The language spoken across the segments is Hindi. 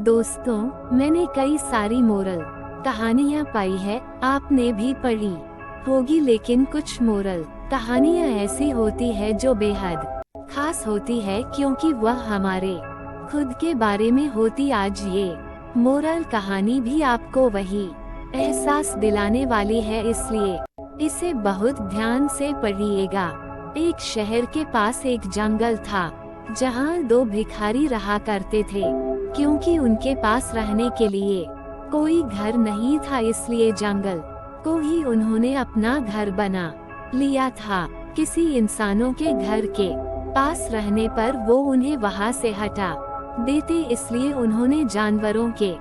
दोस्तों, मैंने कई सारी मोरल कहानियाँ पाई है, आपने भी पढ़ी होगी, लेकिन कुछ मोरल कहानियाँ ऐसी होती है जो बेहद खास होती है, क्योंकि वह हमारे खुद के बारे में होती। आज ये मोरल कहानी भी आपको वही एहसास दिलाने वाली है, इसलिए इसे बहुत ध्यान से पढ़िएगा। एक शहर के पास एक जंगल था, जहाँ दो भिखारी रहा करते थे। क्योंकि उनके पास रहने के लिए कोई घर नहीं था, इसलिए जंगल को ही उन्होंने अपना घर बना लिया था। किसी इंसानों के घर के पास रहने पर वो उन्हें वहाँ से हटा देते, इसलिए उन्होंने जानवरों के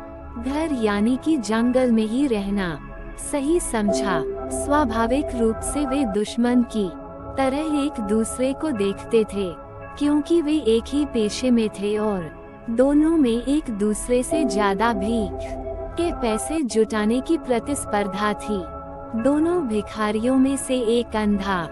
घर यानी कि जंगल में ही रहना सही समझा। स्वाभाविक रूप से वे दुश्मन की तरह एक दूसरे को देखते थे, क्योंकि वे एक ही पेशे में थे और दोनों में एक दूसरे से ज्यादा भीख के पैसे जुटाने की प्रतिस्पर्धा थी। दोनों भिखारियों में से एक अंधा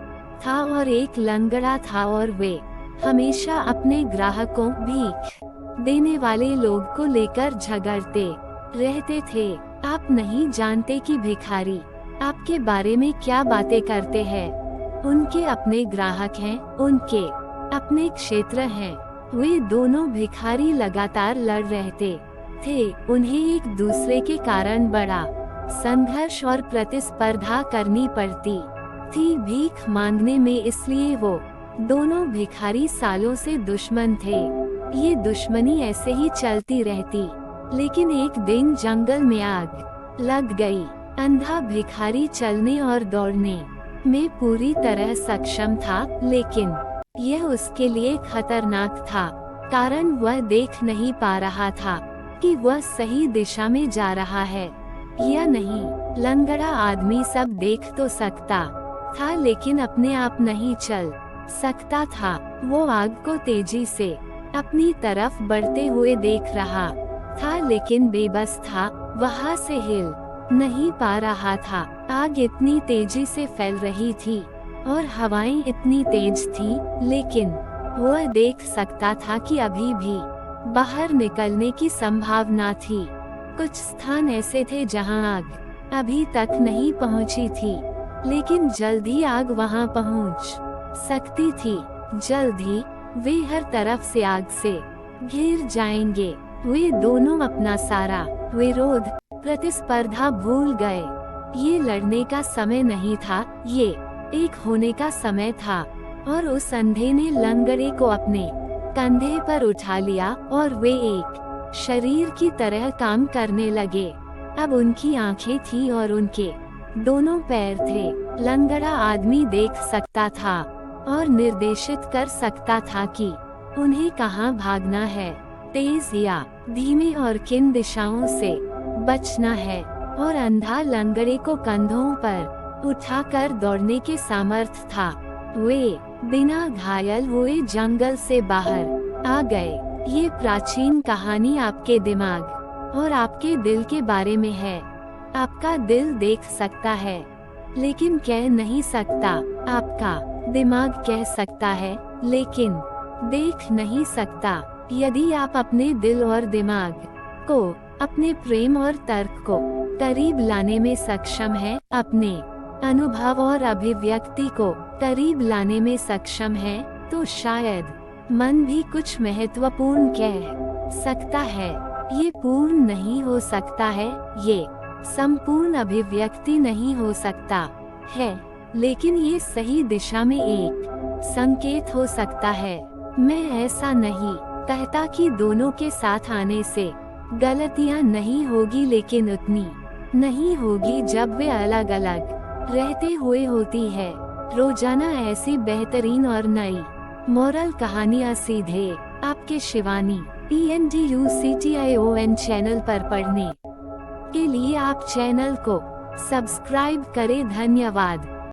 था और एक लंगड़ा था, और वे हमेशा अपने ग्राहकों भीख देने वाले लोग को लेकर झगड़ते रहते थे। आप नहीं जानते कि भिखारी आपके बारे में क्या बातें करते हैं। उनके अपने ग्राहक हैं, उनके अपने क्षेत्र हैं। वे दोनों भिखारी लगातार लड़ रहते थे। उन्हें एक दूसरे के कारण बड़ा संघर्ष और प्रतिस्पर्धा करनी पड़ती थी भीख मांगने में, इसलिए वो दोनों भिखारी सालों से दुश्मन थे। ये दुश्मनी ऐसे ही चलती रहती, लेकिन एक दिन जंगल में आग लग गई। अंधा भिखारी चलने और दौड़ने में पूरी तरह सक्षम था, लेकिन यह उसके लिए खतरनाक था, कारण वह देख नहीं पा रहा था कि वह सही दिशा में जा रहा है या नहीं। लंगड़ा आदमी सब देख तो सकता था, लेकिन अपने आप नहीं चल सकता था। वो आग को तेजी से अपनी तरफ बढ़ते हुए देख रहा था, लेकिन बेबस था, वहाँ से हिल नहीं पा रहा था। आग इतनी तेजी से फैल रही थी और हवाएं इतनी तेज थी, लेकिन वह देख सकता था कि अभी भी बाहर निकलने की संभावना थी। कुछ स्थान ऐसे थे जहां आग अभी तक नहीं पहुंची थी, लेकिन जल्द ही आग वहां पहुंच सकती थी। जल्द ही वे हर तरफ से आग से घिर जाएंगे। वे दोनों अपना सारा विरोध प्रतिस्पर्धा भूल गए। ये लड़ने का समय नहीं था, ये एक होने का समय था। और उस अंधे ने लंगड़े को अपने कंधे पर उठा लिया और वे एक शरीर की तरह काम करने लगे। अब उनकी आंखें थी और उनके दोनों पैर थे। लंगड़ा आदमी देख सकता था और निर्देशित कर सकता था कि उन्हें कहाँ भागना है, तेज या धीमे, और किन दिशाओं से बचना है। और अंधा लंगड़े को कंधों पर उठाकर दौड़ने के सामर्थ्य था। वे बिना घायल हुए जंगल से बाहर आ गए। ये प्राचीन कहानी आपके दिमाग और आपके दिल के बारे में है। आपका दिल देख सकता है, लेकिन कह नहीं सकता। आपका दिमाग कह सकता है, लेकिन देख नहीं सकता। यदि आप अपने दिल और दिमाग को, अपने प्रेम और तर्क को करीब लाने में सक्षम हैं, अपने अनुभव और अभिव्यक्ति को करीब लाने में सक्षम है, तो शायद मन भी कुछ महत्वपूर्ण कह सकता है। ये पूर्ण नहीं हो सकता है, ये संपूर्ण अभिव्यक्ति नहीं हो सकता है, लेकिन ये सही दिशा में एक संकेत हो सकता है। मैं ऐसा नहीं कहता कि दोनों के साथ आने से गलतियां नहीं होगी, लेकिन उतनी नहीं होगी जब वे अलग अलग रहते हुए होती है। रोजाना ऐसी बेहतरीन और नई मोरल कहानियाँ सीधे आपके शिवानी PNDUCTION चैनल पर पढ़ने के लिए आप चैनल को सब्सक्राइब करें। धन्यवाद।